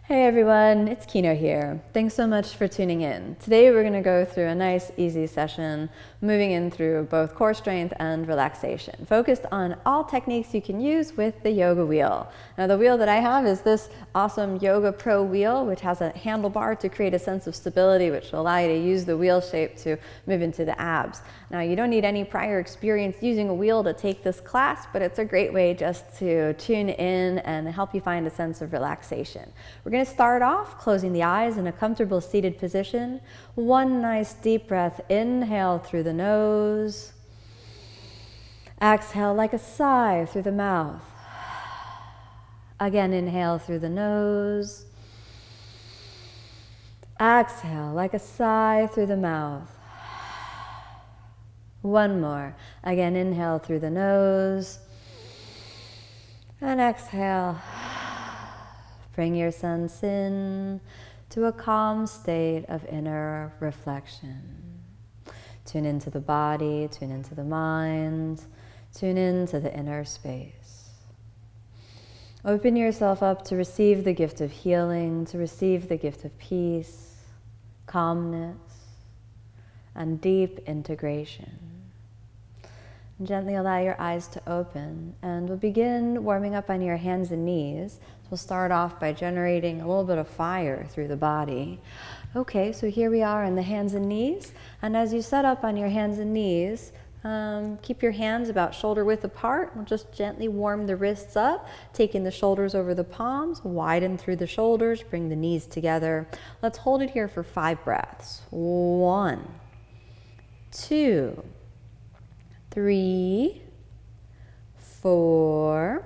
Hey everyone, it's Kino here. Thanks so much for tuning in. Today we're going to go through a nice, easy session, moving in through both core strength and relaxation, focused on all techniques you can use with the yoga wheel. Now the wheel that I have is this awesome Yoga Pro wheel, which has a handlebar to create a sense of stability, which will allow you to use the wheel shape to move into the abs. Now you don't need any prior experience using a wheel to take this class, but it's a great way just to tune in and help you find a sense of relaxation. We're going to start off closing the eyes in a comfortable seated position. One nice deep breath. Inhale through the nose. Exhale like a sigh through the mouth. Again, inhale through the nose. Exhale like a sigh through the mouth. One more. Again, inhale through the nose. And exhale. Bring your sense in to a calm state of inner reflection. Tune into the body, tune into the mind, tune into the inner space. Open yourself up to receive the gift of healing, to receive the gift of peace, calmness, and deep integration. Gently allow your eyes to open, and we'll begin warming up on your hands and knees. We'll start off by generating a little bit of fire through the body. Okay, so here we are on the hands and knees, and as you set up on your hands and knees, keep your hands about shoulder width apart. We'll just gently warm the wrists up, taking the shoulders over the palms, widen through the shoulders, bring the knees together. Let's hold it here for 5 breaths. 1, 2, 3, 4,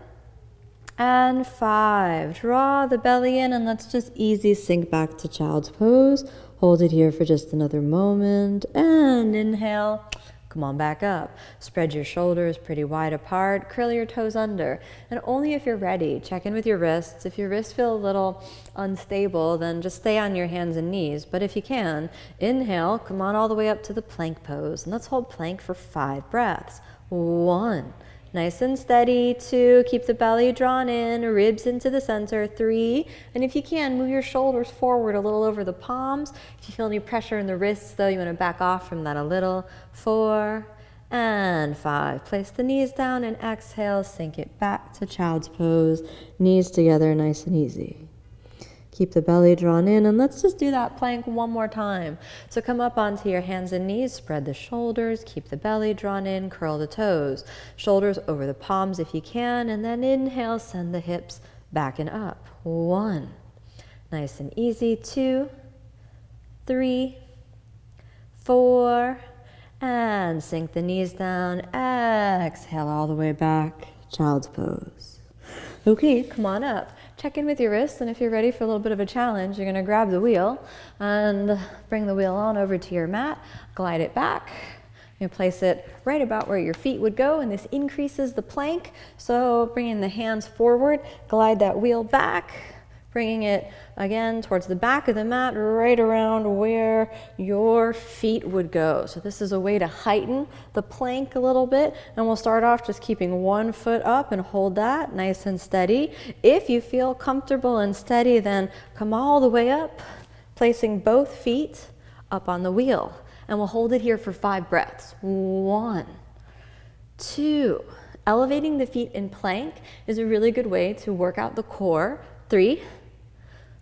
and 5. Draw the belly in and let's just easy sink back to child's pose. Hold it here for just another moment and inhale. Come on back up. Spread your shoulders pretty wide apart. Curl your toes under. And only if you're ready, check in with your wrists. If your wrists feel a little unstable, then just stay on your hands and knees. But if you can, inhale, come on all the way up to the plank pose. And let's hold plank for 5 breaths. 1. Nice and steady. 2, keep the belly drawn in, ribs into the center. 3, and if you can, move your shoulders forward a little over the palms. If you feel any pressure in the wrists, though, you want to back off from that a little. 4, and 5. Place the knees down and exhale, sink it back to child's pose. Knees together, nice and easy. Keep the belly drawn in, and let's just do that plank one more time. So come up onto your hands and knees, spread the shoulders, keep the belly drawn in, curl the toes. Shoulders over the palms if you can, and then inhale, send the hips back and up. 1, nice and easy. 2, 3, 4, and sink the knees down. Exhale all the way back, child's pose. Okay, come on up. Check in with your wrists, and if you're ready for a little bit of a challenge, you're going to grab the wheel and bring the wheel on over to your mat, glide it back. You place it right about where your feet would go, and this increases the plank. So bringing the hands forward, glide that wheel back, bringing it again towards the back of the mat, right around where your feet would go. So this is a way to heighten the plank a little bit, and we'll start off just keeping one foot up and hold that nice and steady. If you feel comfortable and steady, then come all the way up, placing both feet up on the wheel, and we'll hold it here for 5 breaths. 1, 2. Elevating the feet in plank is a really good way to work out the core. 3,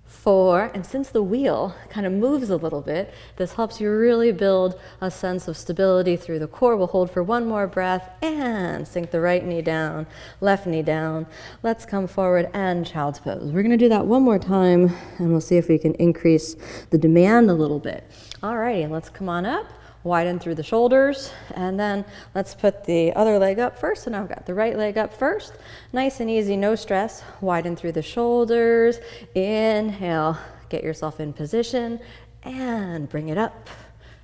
4, and since the wheel kind of moves a little bit, this helps you really build a sense of stability through the core. We'll hold for 1 more breath and sink the right knee down, left knee down. Let's come forward and child's pose. We're going to do that one more time, and we'll see if we can increase the demand a little bit. Alrighty, let's come on up. Widen through the shoulders, and then let's put the other leg up first. So now I've got the right leg up first. Nice and easy, no stress. Widen through the shoulders. Inhale, get yourself in position, and bring it up.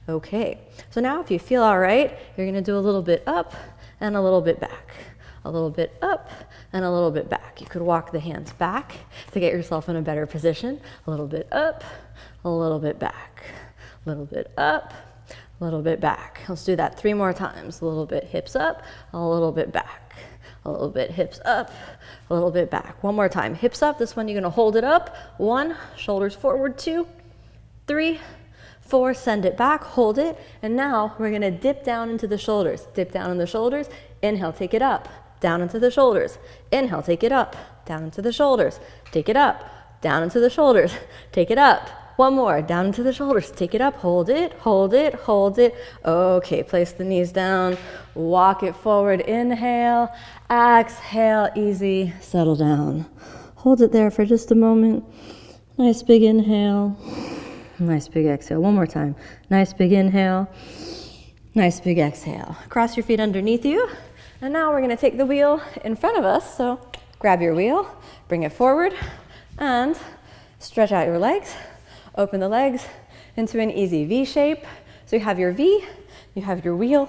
Okay, so now if you feel all right, you're gonna do a little bit up and a little bit back. A little bit up and a little bit back. You could walk the hands back to get yourself in a better position. A little bit up, a little bit back. A little bit up, a little bit back. Let's do that 3 more times. A little bit hips up, a little bit back. a little bit hips up, a little bit back. One more time, hips up. This one you're gonna hold it up. 1, shoulders forward, 2, 3, 4, send it back, hold it. And now we're gonna dip down into the shoulders. Dip down in the shoulders, inhale, take it up, down into the shoulders. Inhale, take it up, down into the shoulders. Take it up, down into the shoulders. Take it up. One more, down into the shoulders. Take it up, hold it, hold it, hold it. Okay, place the knees down, walk it forward. Inhale, exhale, easy, settle down. Hold it there for just a moment. Nice big inhale, nice big exhale. One more time. Nice big inhale, nice big exhale. Cross your feet underneath you. And now we're gonna take the wheel in front of us. So grab your wheel, bring it forward, and stretch out your legs. Open the legs into an easy V shape. So you have your V, you have your wheel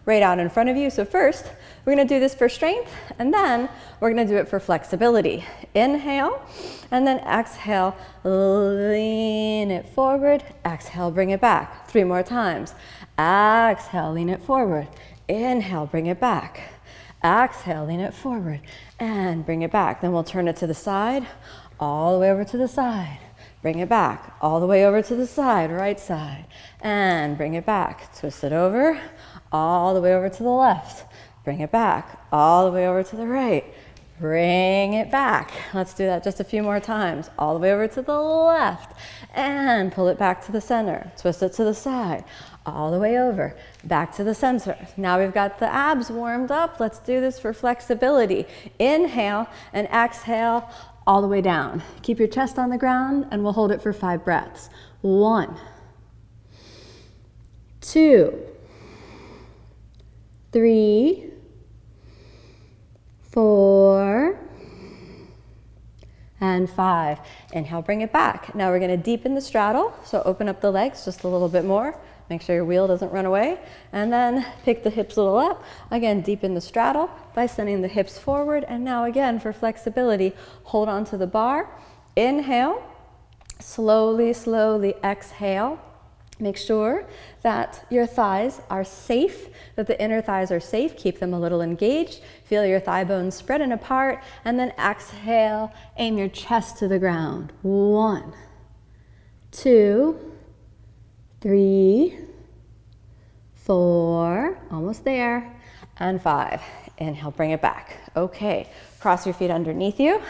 right out in front of you. So first, we're gonna do this for strength, and then we're gonna do it for flexibility. Inhale, and then exhale, lean it forward. Exhale, bring it back. 3 more times. Exhale, lean it forward. Inhale, bring it back. Exhale, lean it forward, and bring it back. Then we'll turn it to the side, all the way over to the side. Bring it back, all the way over to the side, right side, and bring it back. Twist it over, all the way over to the left. Bring it back, all the way over to the right. Bring it back. Let's do that just a few more times. All the way over to the left, and pull it back to the center. Twist it to the side, all the way over, back to the center. Now we've got the abs warmed up. Let's do this for flexibility. Inhale and exhale, all the way down. Keep your chest on the ground, and we'll hold it for 5 breaths. 1, 2, 3, 4, and 5. Inhale, bring it back. Now we're gonna deepen the straddle, so open up the legs just a little bit more. Make sure your wheel doesn't run away. And then pick the hips a little up. Again, deepen the straddle by sending the hips forward. And now again, for flexibility, hold on to the bar. Inhale, slowly, slowly exhale. Make sure that your thighs are safe, that the inner thighs are safe. Keep them a little engaged. Feel your thigh bones spreading apart. And then exhale, aim your chest to the ground. 1, 2, 3, 4, almost there, and 5. Inhale, bring it back. Okay, cross your feet underneath you,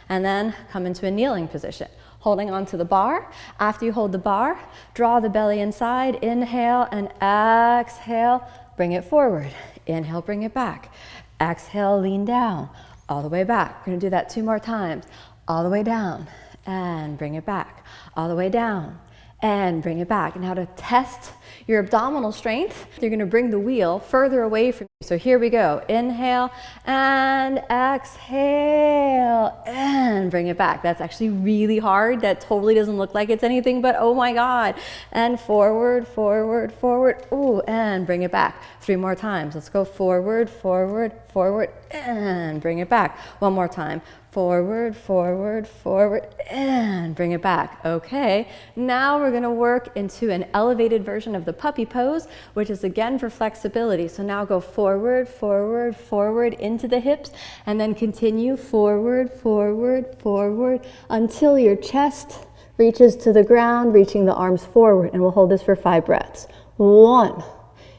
and then come into a kneeling position. Holding onto the bar. After you hold the bar, draw the belly inside. Inhale and exhale, bring it forward. Inhale, bring it back. Exhale, lean down, all the way back. We're gonna do that 2 more times. All the way down, and bring it back. All the way down, and bring it back. Now to test your abdominal strength, you're gonna bring the wheel further away from you. So here we go. Inhale and exhale and bring it back. That's actually really hard. That totally doesn't look like it's anything, but oh my God. And forward, forward, forward. Ooh, and bring it back. 3 more times. Let's go forward, forward, forward, and bring it back. 1 more time. Forward, forward, forward, and bring it back. Okay, now we're gonna work into an elevated version of the puppy pose, which is again for flexibility. So now go forward, forward, forward into the hips, and then continue forward, forward, forward, until your chest reaches to the ground, reaching the arms forward, and we'll hold this for 5 breaths. 1,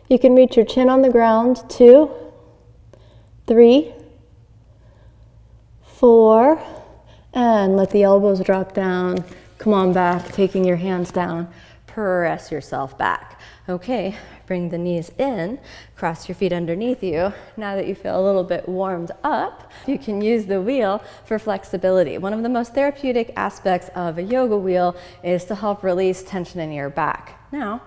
you can reach your chin on the ground. 2, 3, 4, and let the elbows drop down. Come on back, taking your hands down. Press yourself back. Okay, bring the knees in, cross your feet underneath you. Now that you feel a little bit warmed up, you can use the wheel for flexibility. One of the most therapeutic aspects of a yoga wheel is to help release tension in your back. Now,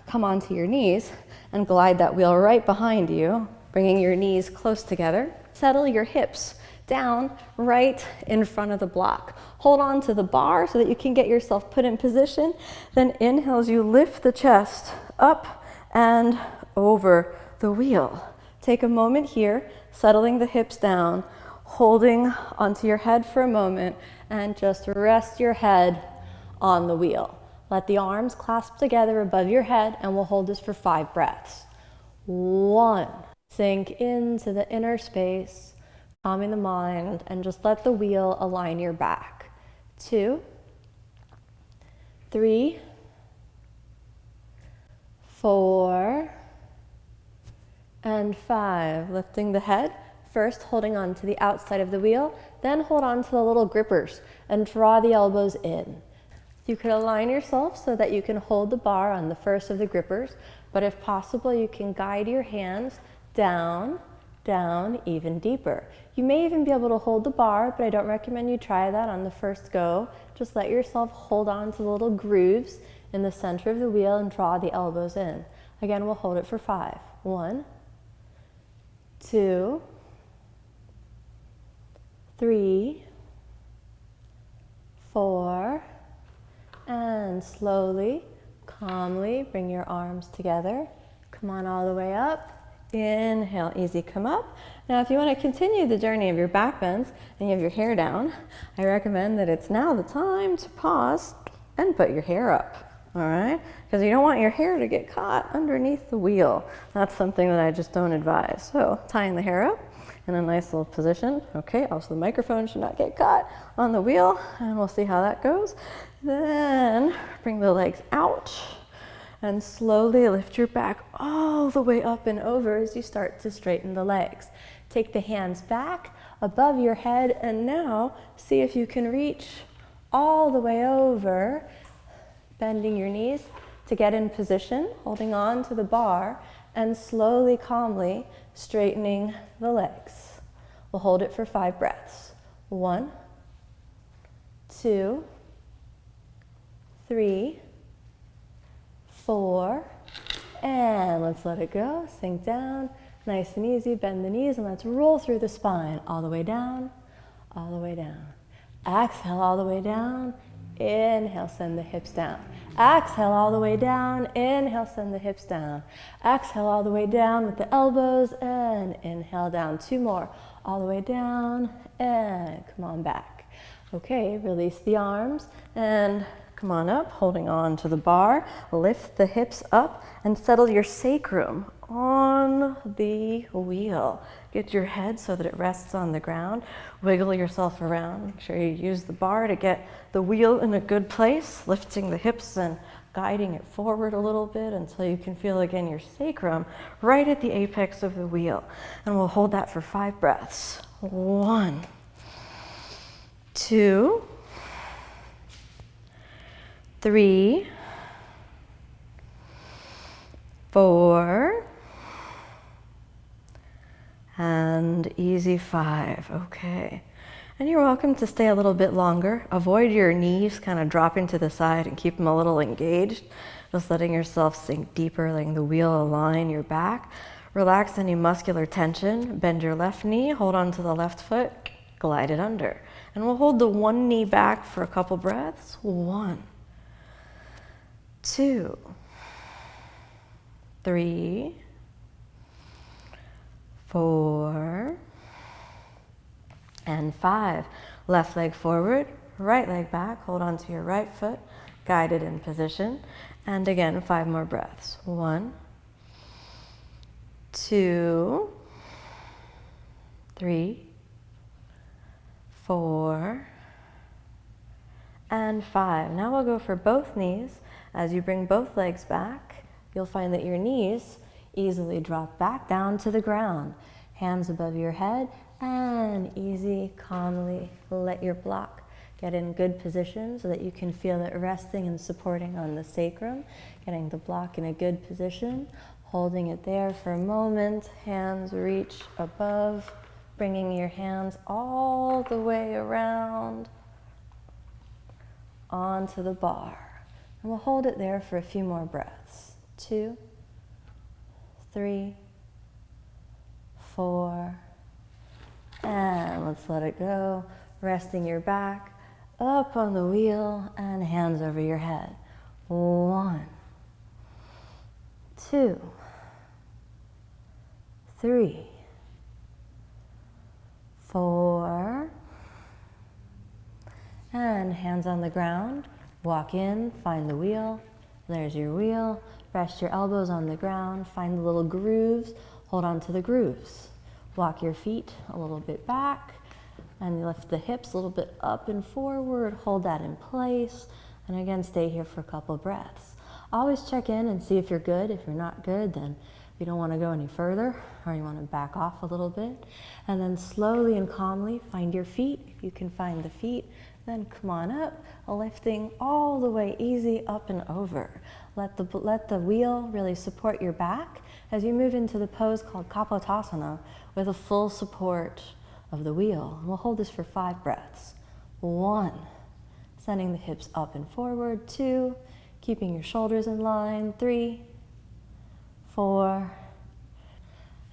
come onto your knees and glide that wheel right behind you, bringing your knees close together. Settle your hips down right in front of the block. Hold on to the bar so that you can get yourself put in position. Then inhale as you lift the chest up and over the wheel. Take a moment here, settling the hips down, holding onto your head for a moment, and just rest your head on the wheel. Let the arms clasp together above your head, and we'll hold this for 5 breaths. 1, sink into the inner space. calming the mind, and just let the wheel align your back. 2, 3, 4, and 5. Lifting the head, first holding on to the outside of the wheel, then hold on to the little grippers and draw the elbows in. You could align yourself so that you can hold the bar on the first of the grippers, but if possible, you can guide your hands down, down, even deeper. You may even be able to hold the bar, but I don't recommend you try that on the first go. Just let yourself hold on to the little grooves in the center of the wheel and draw the elbows in. Again, we'll hold it for 5. 1, 2, 3, 4, and slowly, calmly bring your arms together. Come on all the way up. Inhale, easy, come up. Now, if you want to continue the journey of your back bends and you have your hair down, I recommend that it's now the time to pause and put your hair up, all right? Because you don't want your hair to get caught underneath the wheel. That's something that I just don't advise. So, tying the hair up in a nice little position. Okay, also the microphone should not get caught on the wheel, and we'll see how that goes. Then, bring the legs out. And slowly lift your back all the way up and over as you start to straighten the legs. Take the hands back above your head, and now see if you can reach all the way over, bending your knees to get in position, holding on to the bar, and slowly, calmly straightening the legs. We'll hold it for 5 breaths. 1, 2, 3, 4, and let's let it go. Sink down, nice and easy. Bend the knees and let's roll through the spine all the way down, all the way down. Exhale all the way down. Inhale, send the hips down. Exhale all the way down. Inhale, send the hips down. Exhale all the way down with the elbows, and inhale down. 2 more, all the way down, and come on back. Okay, release the arms and come on up, holding on to the bar. Lift the hips up and settle your sacrum on the wheel. Get your head so that it rests on the ground. Wiggle yourself around. Make sure you use the bar to get the wheel in a good place, lifting the hips and guiding it forward a little bit until you can feel again your sacrum right at the apex of the wheel. And we'll hold that for 5 breaths. 1, 2, 3, 4, and easy 5. Okay. And you're welcome to stay a little bit longer. Avoid your knees kind of dropping to the side and keep them a little engaged. Just letting yourself sink deeper, letting the wheel align your back. Relax any muscular tension. Bend your left knee, hold on to the left foot, glide it under. And we'll hold the one knee back for a couple breaths. 1, 2, 3, 4, and 5. Left leg forward, right leg back. Hold on to your right foot, guided in position. And again, 5 more breaths. 1, 2, 3, 4, and 5. Now we'll go for both knees. As you bring both legs back, you'll find that your knees easily drop back down to the ground. Hands above your head, and easy, calmly let your block get in good position so that you can feel it resting and supporting on the sacrum. Getting the block in a good position, holding it there for a moment. Hands reach above, bringing your hands all the way around onto the bar. And we'll hold it there for a few more breaths. 2, 3, 4, and let's let it go. Resting your back up on the wheel and hands over your head. 1, 2, 3, 4, and hands on the ground. Walk in, find the wheel. There's your wheel. Rest your elbows on the ground. Find the little grooves. Hold on to the grooves. Walk your feet a little bit back and lift the hips a little bit up and forward. Hold that in place. And again, stay here for a couple breaths. Always check in and see if you're good. If you're not good, then you don't want to go any further, or you want to back off a little bit. And then slowly and calmly find your feet. If you can find the feet, then come on up, lifting all the way easy up and over. Let the wheel really support your back as you move into the pose called Kapotasana with a full support of the wheel. And we'll hold this for 5 breaths. 1, sending the hips up and forward. 2, keeping your shoulders in line. 3, 4,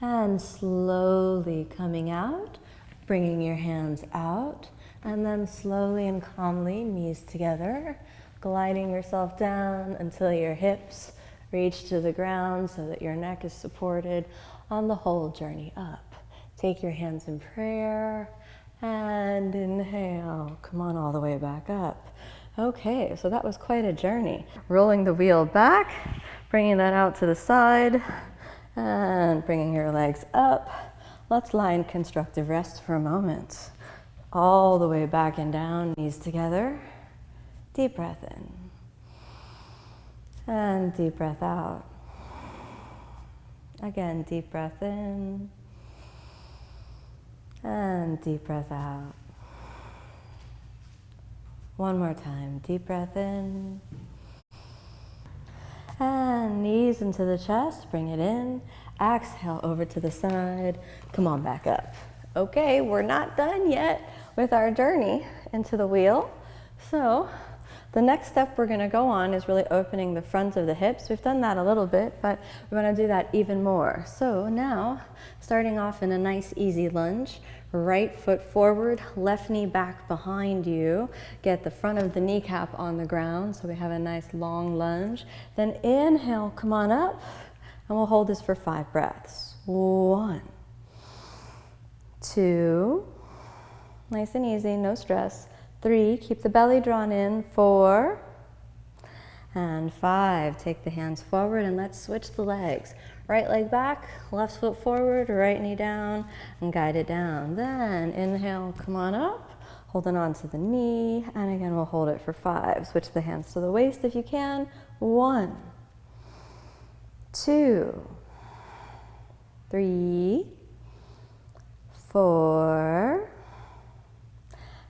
and slowly coming out, bringing your hands out, and then slowly and calmly, knees together, gliding yourself down until your hips reach to the ground so that your neck is supported on the whole journey up. Take your hands in prayer and inhale. Come on all the way back up. Okay, so that was quite a journey. Rolling the wheel back, bringing that out to the side, and bringing your legs up. Let's lie in constructive rest for a moment. All the way back and down, knees together. Deep breath in. And deep breath out. Again, deep breath in. And deep breath out. One more time. Deep breath in. And knees into the chest. Bring it in. Exhale over to the side. Come on back up. Okay, we're not done yet with our journey into the wheel. So the next step we're going to go on is really opening the front of the hips. We've done that a little bit, but we want to do that even more. So now, starting off in a nice easy lunge, right foot forward, left knee back behind you. Get the front of the kneecap on the ground so we have a nice long lunge. Then inhale, come on up, and we'll hold this for 5 breaths. 1, 2, nice and easy, no stress. 3, keep the belly drawn in. 4, and 5. Take the hands forward and let's switch the legs. Right leg back, left foot forward, right knee down, and guide it down. Then inhale, come on up, holding on to the knee, and again we'll hold it for 5. Switch the hands to the waist if you can. 1, 2, 3, 4,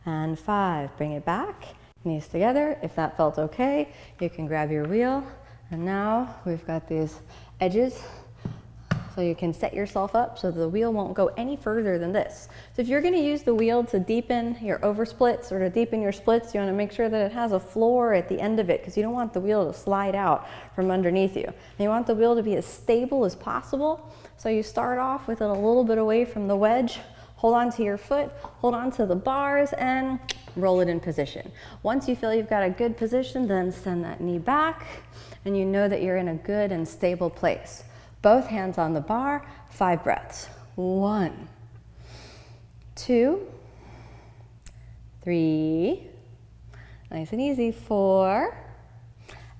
and 5. Bring it back, knees together. If that felt okay, you can grab your wheel. And now we've got these edges so you can set yourself up so the wheel won't go any further than this. So if you're going to use the wheel to deepen your oversplits or to deepen your splits, you want to make sure that it has a floor at the end of it because you don't want the wheel to slide out from underneath you. And you want the wheel to be as stable as possible. So you start off with it a little bit away from the wedge. Hold on to your foot, hold on to the bars, and roll it in position. Once you feel you've got a good position, then send that knee back, and you know that you're in a good and stable place. Both hands on the bar, 5 breaths. 1, 2, 3, nice and easy, 4,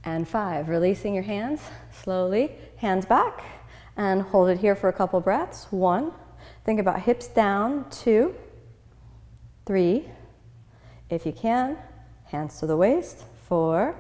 and 5. Releasing your hands slowly, hands back, and hold it here for a couple breaths. 1, think about hips down. 2, 3, if you can, hands to the waist. 4,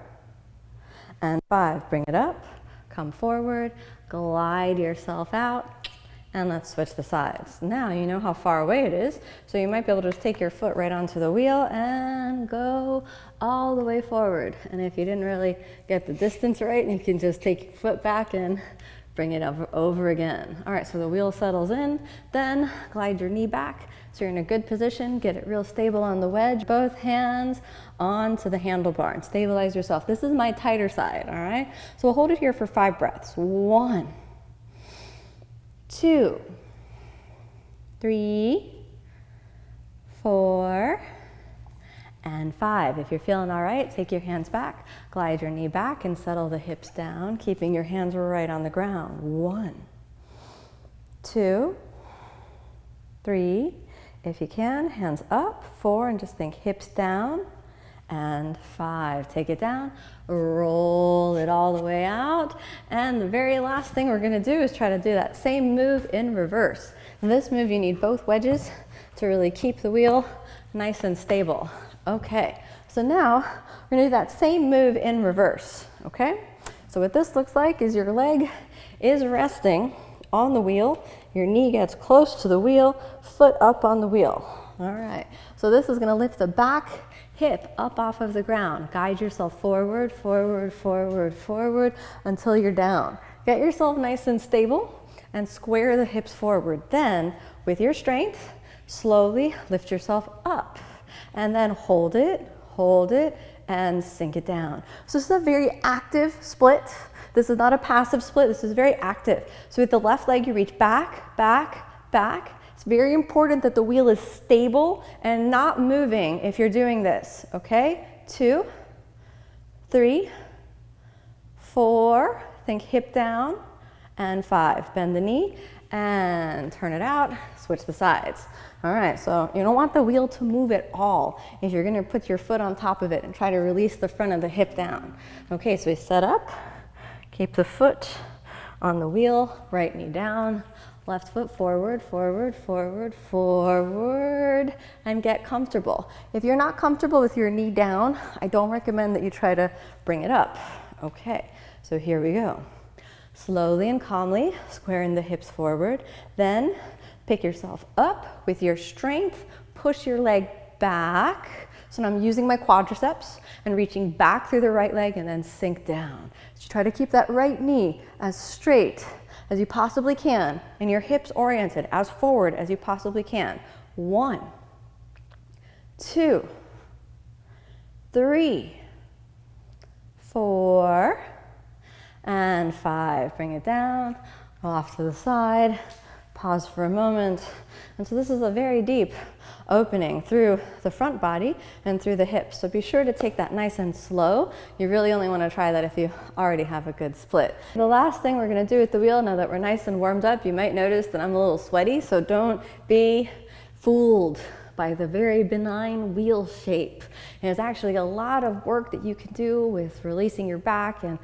and 5. Bring it up, come forward, glide yourself out, and let's switch the sides. Now you know how far away it is, so you might be able to just take your foot right onto the wheel and go all the way forward. And if you didn't really get the distance right, you can just take your foot back and bring it over again. All right, so the wheel settles in, then glide your knee back so you're in a good position, get it real stable on the wedge, both hands onto the handlebar and stabilize yourself. This is my tighter side, all right? So we'll hold it here for 5 breaths. 1, 2, 3, 4, and 5. If you're feeling all right, take your hands back, glide your knee back and settle the hips down, keeping your hands right on the ground. 1, 2, 3, if you can, hands up. 4, and just think hips down, and 5. Take it down, roll it all the way out. And the very last thing we're gonna do is try to do that same move in reverse. In this move, you need both wedges to really keep the wheel nice and stable. Okay, so now we're gonna do that same move in reverse, okay? So what this looks like is your leg is resting on the wheel, your knee gets close to the wheel, foot up on the wheel. All right, so this is gonna lift the back hip up off of the ground. Guide yourself forward, forward, forward, forward until you're down. Get yourself nice and stable and square the hips forward. Then, with your strength, slowly lift yourself up and then hold it, and sink it down. So this is a very active split. This is not a passive split, this is very active. So with the left leg, you reach back, back, back. It's very important that the wheel is stable and not moving if you're doing this, okay? 2, 3, 4, think hip down, and 5. Bend the knee and turn it out, switch the sides. All right, so you don't want the wheel to move at all if you're gonna put your foot on top of it and try to release the front of the hip down. Okay, so we set up, keep the foot on the wheel, right knee down, left foot forward, forward, forward, forward, and get comfortable. If you're not comfortable with your knee down, I don't recommend that you try to bring it up. Okay, so here we go. Slowly and calmly, squaring the hips forward, then pick yourself up with your strength, push your leg back. So now I'm using my quadriceps and reaching back through the right leg and then sink down. So try to keep that right knee as straight as you possibly can and your hips oriented as forward as you possibly can. 1, 2, 3, 4, and 5. Bring it down, off to the side, pause for a moment. And so this is a very deep opening through the front body and through the hips. So be sure to take that nice and slow. You really only want to try that if you already have a good split. The last thing we're going to do with the wheel, now that we're nice and warmed up, you might notice that I'm a little sweaty, so don't be fooled by the very benign wheel shape. And there's actually a lot of work that you can do with releasing your back and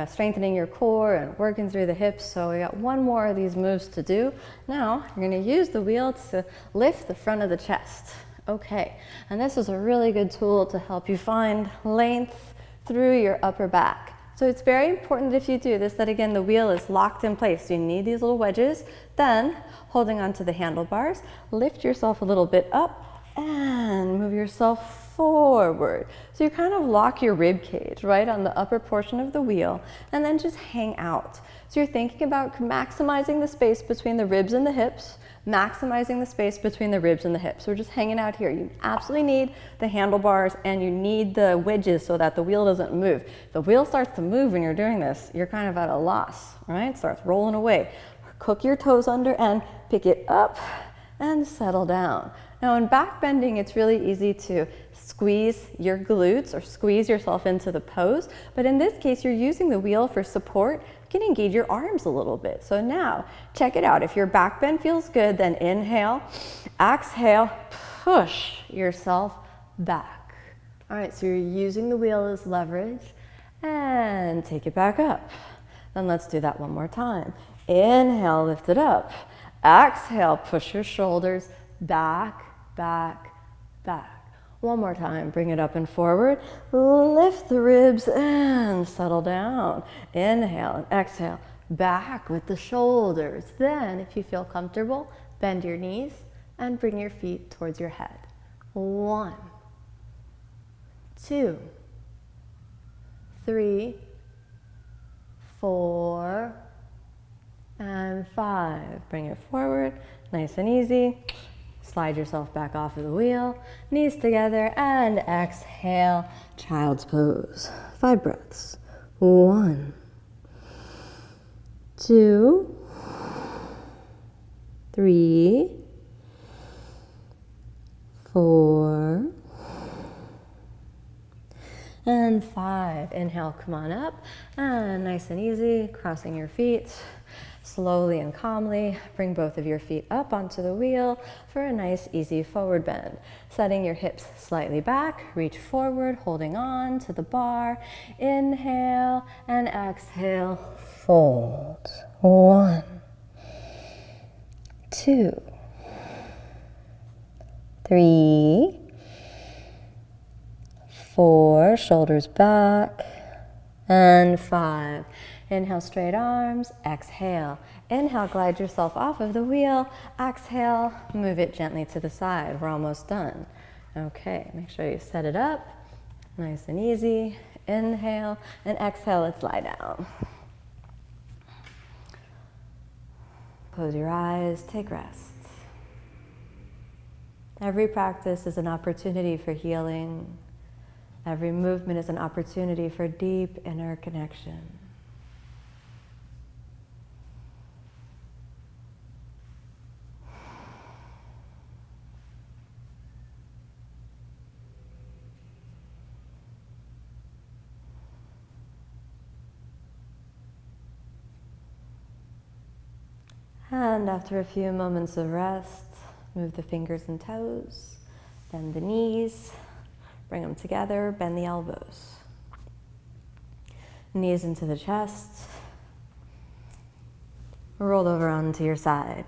strengthening your core and working through the hips. So we got one more of these moves to do. Now you're going to use the wheel to lift the front of the chest. Okay, and this is a really good tool to help you find length through your upper back. So it's very important that if you do this, that again, the wheel is locked in place. So you need these little wedges. Then, holding onto the handlebars, lift yourself a little bit up and move yourself forward. So you kind of lock your rib cage right on the upper portion of the wheel and then just hang out. So you're thinking about maximizing the space between the ribs and the hips, maximizing the space between the ribs and the hips. So we're just hanging out here. You absolutely need the handlebars and you need the wedges so that the wheel doesn't move. If the wheel starts to move when you're doing this, you're kind of at a loss, right? It starts rolling away. Hook your toes under and pick it up and settle down. Now in back bending, it's really easy to squeeze your glutes or squeeze yourself into the pose. But in this case, you're using the wheel for support. You can engage your arms a little bit. So now, check it out. If your back bend feels good, then inhale, exhale, push yourself back. All right, so you're using the wheel as leverage and take it back up. Then let's do that one more time. Inhale, lift it up. Exhale, push your shoulders back, back, back. One more time, bring it up and forward. Lift the ribs and settle down. Inhale and exhale, back with the shoulders. Then, if you feel comfortable, bend your knees and bring your feet towards your head. 1, 2, 3, 4, and 5. Bring it forward, nice and easy. Slide yourself back off of the wheel, knees together, and exhale, child's pose. 5 breaths. 1, 2, 3, 4, and 5. Inhale, come on up, and nice and easy, crossing your feet. Slowly and calmly, bring both of your feet up onto the wheel for a nice, easy forward bend. Setting your hips slightly back, reach forward, holding on to the bar. Inhale and exhale, fold. 1, 2, 3, 4, shoulders back, and 5. Inhale, straight arms, exhale. Inhale, glide yourself off of the wheel. Exhale, move it gently to the side. We're almost done. Okay, make sure you set it up. Nice and easy. Inhale, and exhale, let's lie down. Close your eyes, take rest. Every practice is an opportunity for healing. Every movement is an opportunity for deep inner connection. And after a few moments of rest, move the fingers and toes, bend the knees, bring them together, bend the elbows. Knees into the chest, roll over onto your side.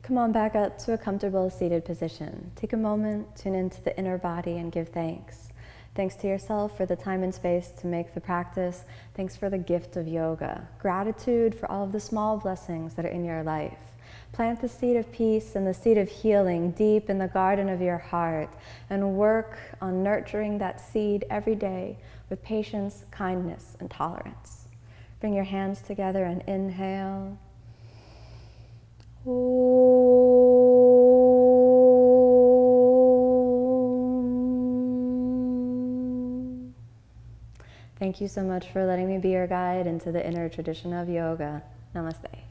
Come on back up to a comfortable seated position. Take a moment, tune into the inner body and give thanks. Thanks to yourself for the time and space to make the practice. Thanks for the gift of yoga. Gratitude for all of the small blessings that are in your life. Plant the seed of peace and the seed of healing deep in the garden of your heart, and work on nurturing that seed every day with patience, kindness, and tolerance. Bring your hands together and inhale. Thank you so much for letting me be your guide into the inner tradition of yoga. Namaste.